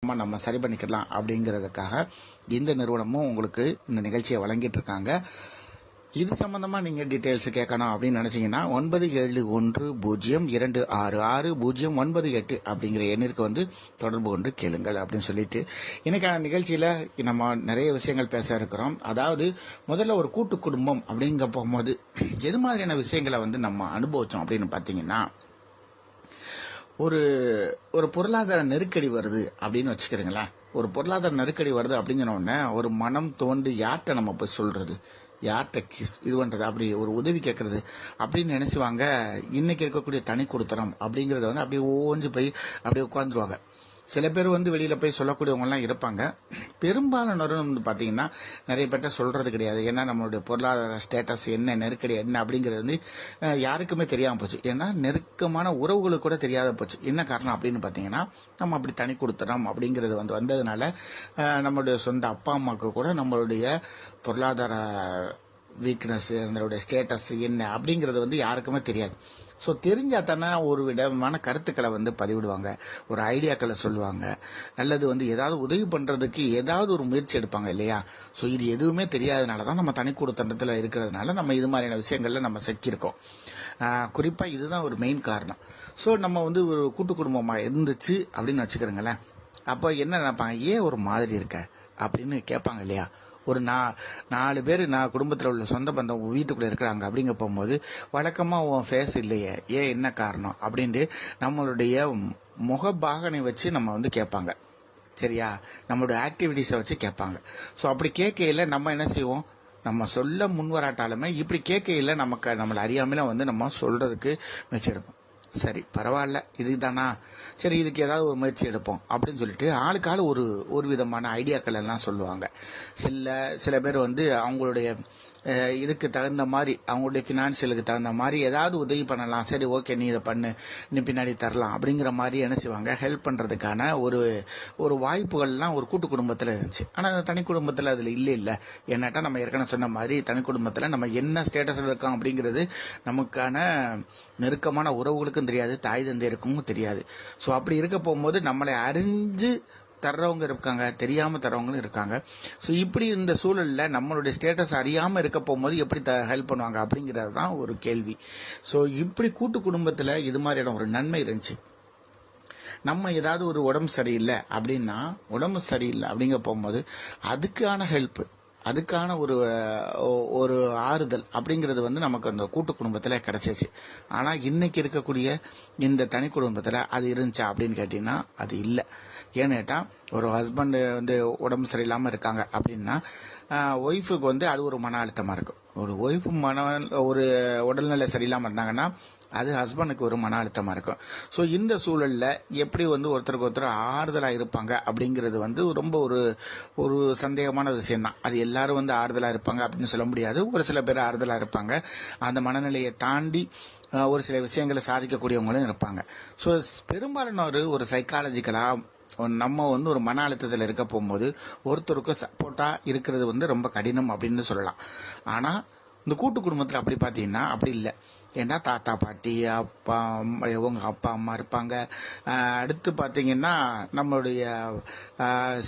நம்ம சரி பண்ணிக்கலாம் அப்படிங்கிறதுக்காக இந்த நிறுவனமும் உங்களுக்கு இந்த நிகழ்ச்சியை வழங்கிட்டு இருக்காங்க. இது சம்பந்தமா நீங்க டீடைல்ஸ் கேட்கணும் அப்படின்னு நினைச்சீங்கன்னா 9710266098 அப்படிங்கிற எண்ணிற்கு வந்து தொடர்பு கொண்டு கேளுங்கள் அப்படின்னு சொல்லிட்டு இன்னைக்கான நிகழ்ச்சியில நம்ம நிறைய விஷயங்கள் பேச இருக்கிறோம். அதாவது முதல்ல ஒரு கூட்டு குடும்பம் அப்படிங்க போகும்போது எது மாதிரியான விஷயங்களை வந்து நம்ம அனுபவிச்சோம் அப்படின்னு பாத்தீங்கன்னா, ஒரு பொருளாதார நெருக்கடி வருது அப்படின்னு வச்சுக்கிறீங்களேன். ஒரு பொருளாதார நெருக்கடி வருது அப்படிங்கிற உடனே ஒரு மனம் தோண்டி யார்கிட்ட நம்ம போய் சொல்றது, யார்கிட்ட இது பண்றது, அப்படி ஒரு உதவி கேட்கறது அப்படின்னு நினைச்சுவாங்க. இன்னைக்கு இருக்கக்கூடிய தனி கொடுத்தனம் அப்படிங்கறத வந்து அப்படியே ஓஞ்சு போய் அப்படியே உட்காந்துருவாங்க. சில பேர் வந்து வெளியில போய் சொல்லக்கூடியவங்க எல்லாம் இருப்பாங்க. பெரும்பாலானோர் வந்து பாத்தீங்கன்னா நிறைய பேர்ட்ட சொல்றது கிடையாது. ஏன்னா நம்மளுடைய பொருளாதார ஸ்டேட்டஸ் என்ன, நெருக்கடி என்ன அப்படிங்கிறது வந்து யாருக்குமே தெரியாம போச்சு. ஏன்னா நெருக்கமான உறவுகளுக்கு கூட தெரியாத போச்சு. என்ன காரணம் அப்படின்னு பாத்தீங்கன்னா, நம்ம அப்படி தனி கொடுத்துறோம் அப்படிங்கிறது வந்து வந்ததுனால நம்மளுடைய சொந்த அப்பா அம்மாவுக்கு கூட நம்மளுடைய பொருளாதார வீக்னஸ், நம்மளுடைய ஸ்டேட்டஸ் என்ன அப்படிங்கறது வந்து யாருக்குமே தெரியாது. ஸோ தெரிஞ்சா தானே ஒரு விதமான கருத்துக்களை வந்து பதிவிடுவாங்க, ஒரு ஐடியாக்களை சொல்லுவாங்க, அல்லது வந்து ஏதாவது உதவி பண்றதுக்கு ஏதாவது ஒரு முயற்சி எடுப்பாங்க இல்லையா. ஸோ இது எதுவுமே தெரியாதனால தான் நம்ம தனி கொடுத்தனத்துல இருக்கிறதுனால நம்ம இது மாதிரியான விஷயங்கள்ல நம்ம சிக்கியிருக்கோம். குறிப்பா இதுதான் ஒரு மெயின் காரணம். ஸோ நம்ம வந்து ஒரு கூட்டு குடும்பமா இருந்துச்சு அப்படின்னு வச்சுக்கிறோங்களேன். அப்போ என்ன நினைப்பாங்க, ஏன் ஒரு மாதிரி இருக்க அப்படின்னு கேட்பாங்க இல்லையா. ஒரு 4 பேர் குடும்பத்தில் உள்ள சொந்த பந்தம் வீட்டுக்குள்ள இருக்கிறாங்க அப்படிங்க போகும்போது வழக்கமா உன் ஃபேஸ் இல்லையே, ஏன் என்ன காரணம் அப்படின்ட்டு நம்மளுடைய முகபாகனை வச்சு நம்ம வந்து கேட்பாங்க. சரியா, நம்மளுடைய ஆக்டிவிட்டிஸை வச்சு கேட்பாங்க. ஸோ அப்படி கேட்கையில நம்ம என்ன செய்வோம், நம்ம சொல்ல முன்வராட்டாலுமே இப்படி கேட்கையில நம்மளை அறியாமல வந்து நம்ம சொல்றதுக்கு முயற்சி எடுப்போம். சரி பரவாயில்ல இதுதானா, சரி இதுக்கு ஏதாவது ஒரு முயற்சி எடுப்போம் அப்படின்னு சொல்லிட்டு ஆளுக்கால ஒரு விதமான ஐடியாக்கள் எல்லாம் சொல்லுவாங்க. சில பேர் வந்து அவங்களுடைய இதுக்கு தகுந்த மாதிரி, அவங்களுடைய பினான்சியலுக்கு தகுந்த மாதிரி ஏதாவது உதவி பண்ணலாம். சரி ஓகே நீ இதை பண்ணு, நீ பின்னாடி தரலாம் அப்படிங்கிற மாதிரி என்ன செய்வாங்க, ஹெல்ப் பண்றதுக்கான ஒரு வாய்ப்புகள்லாம் ஒரு கூட்டு குடும்பத்தில் இருந்துச்சு. ஆனால் தனி குடும்பத்தில் அதில் இல்லை. ஏன்னாட்டா நம்ம ஏற்கனவே சொன்ன மாதிரி தனி குடும்பத்தில் நம்ம என்ன ஸ்டேட்டஸில் இருக்கோம் அப்படிங்கிறது நமக்கான நெருக்கமான உறவுகளுக்கும் தெரியாது, தாய் தந்தையருக்கும் தெரியாது. ஸோ அப்படி இருக்க போகும்போது நம்மளை அறிஞ்சு தர்றவங்க இருக்காங்க, தெரியாம தர்றவங்களும் இருக்காங்க. ஸோ இப்படி இந்த சூழல்ல நம்மளுடைய ஸ்டேட்டஸ் அறியாம இருக்க போகும்போது எப்படி ஹெல்ப் பண்ணுவாங்க அப்படிங்கிறது தான் ஒரு கேள்வி. ஸோ இப்படி கூட்டு குடும்பத்துல இது மாதிரியான ஒரு நன்மை இருந்துச்சு. நம்ம ஏதாவது ஒரு உடம்பு சரியில்லை அப்படிங்க போகும்போது அதுக்கான ஹெல்ப், அதுக்கான ஒரு ஆறுதல் அப்படிங்கிறது வந்து நமக்கு அந்த கூட்டு குடும்பத்துல கிடைச்சிச்சு. ஆனா இன்னைக்கு இருக்கக்கூடிய இந்த தனி குடும்பத்துல அது இருந்துச்சா அப்படின்னு கேட்டீங்கன்னா அது இல்லை. ஏன்னு கேட்டா, ஒரு ஹஸ்பண்ட் வந்து உடம்பு சரியில்லாம இருக்காங்க அப்படின்னா ஒய்ஃபுக்கு வந்து அது ஒரு மன அழுத்தமா இருக்கும். ஒரு ஒய்ஃப் ஒரு உடல்நிலை சரியில்லாம இருந்தாங்கன்னா அது ஹஸ்பண்டுக்கு ஒரு மன அழுத்தமா இருக்கும். ஸோ இந்த சூழல்ல எப்படி வந்து ஒருத்தருக்கு ஒருத்தர் ஆறுதலா இருப்பாங்க அப்படிங்கிறது வந்து ரொம்ப ஒரு சந்தேகமான விஷயம் தான். அது எல்லாரும் வந்து ஆறுதலா இருப்பாங்க அப்படின்னு சொல்ல முடியாது. ஒரு சில பேர் ஆறுதலா இருப்பாங்க, அந்த மனநிலையை தாண்டி ஒரு சில விஷயங்களை சாதிக்கக்கூடியவங்களும் இருப்பாங்க. ஸோ பெரும்பாலான ஒரு சைக்காலஜிக்கலா நம்ம வந்து ஒரு மன அழுத்தத்தில் இருக்க போகும்போது ஒருத்தருக்கு சப்போர்ட்டா இருக்கிறது வந்து ரொம்ப கடினம் அப்படின்னு சொல்லலாம். ஆனா இந்த கூட்டு குடும்பத்தில் அப்படி பாத்தீங்கன்னா அப்படி இல்லை. ஏன்னா தாத்தா பாட்டி உங்க அப்பா அம்மா இருப்பாங்க. அடுத்து பாத்தீங்கன்னா நம்மளுடைய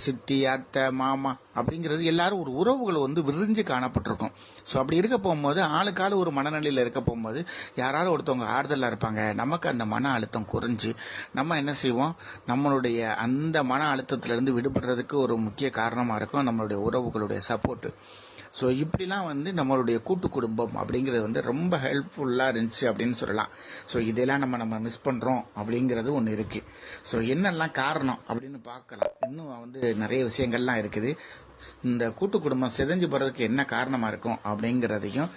சித்தி அத்தை மாமா அப்படிங்கிறது எல்லாரும் ஒரு உறவுகள் வந்து விரிஞ்சு காணப்பட்டிருக்கும். ஸோ அப்படி இருக்க போகும்போது ஆளுக்கால ஒரு மனநிலையில இருக்க போகும்போது யாராவது ஒருத்தவங்க ஆறுதலா இருப்பாங்க. நமக்கு அந்த மன அழுத்தம் குறைஞ்சு நம்ம என்ன செய்வோம், நம்மளுடைய அந்த மன அழுத்தத்திலிருந்து விடுபடுறதுக்கு ஒரு முக்கிய காரணமா இருக்கும் நம்மளுடைய உறவுகளுடைய சப்போர்ட். ஸோ இப்படிலாம் வந்து நம்மளுடைய கூட்டு குடும்பம் அப்படிங்கிறது வந்து ரொம்ப ஹெல்ப்ஃபுல்லா இருந்துச்சு அப்படின்னு சொல்லலாம். ஸோ இதெல்லாம் நம்ம மிஸ் பண்றோம் அப்படிங்கிறது ஒன்று இருக்கு. ஸோ என்னெல்லாம் காரணம் அப்படின்னு பார்க்கலாம். இன்னும் வந்து நிறைய விஷயங்கள்லாம் இருக்குது. இந்த கூட்டு குடும்பம் சிதைஞ்சு போறதுக்கு என்ன காரணமா இருக்கும் அப்படிங்கிறதையும்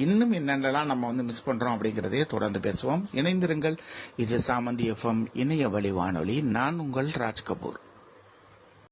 இன்னும் என்னென்னலாம் நம்ம வந்து மிஸ் பண்றோம் அப்படிங்கிறதையே தொடர்ந்து பேசுவோம். இணைந்திருங்கள். இது சாமந்தி FM இணைய வழி வானொலி. நான் உங்கள் ராஜ் கபூர்.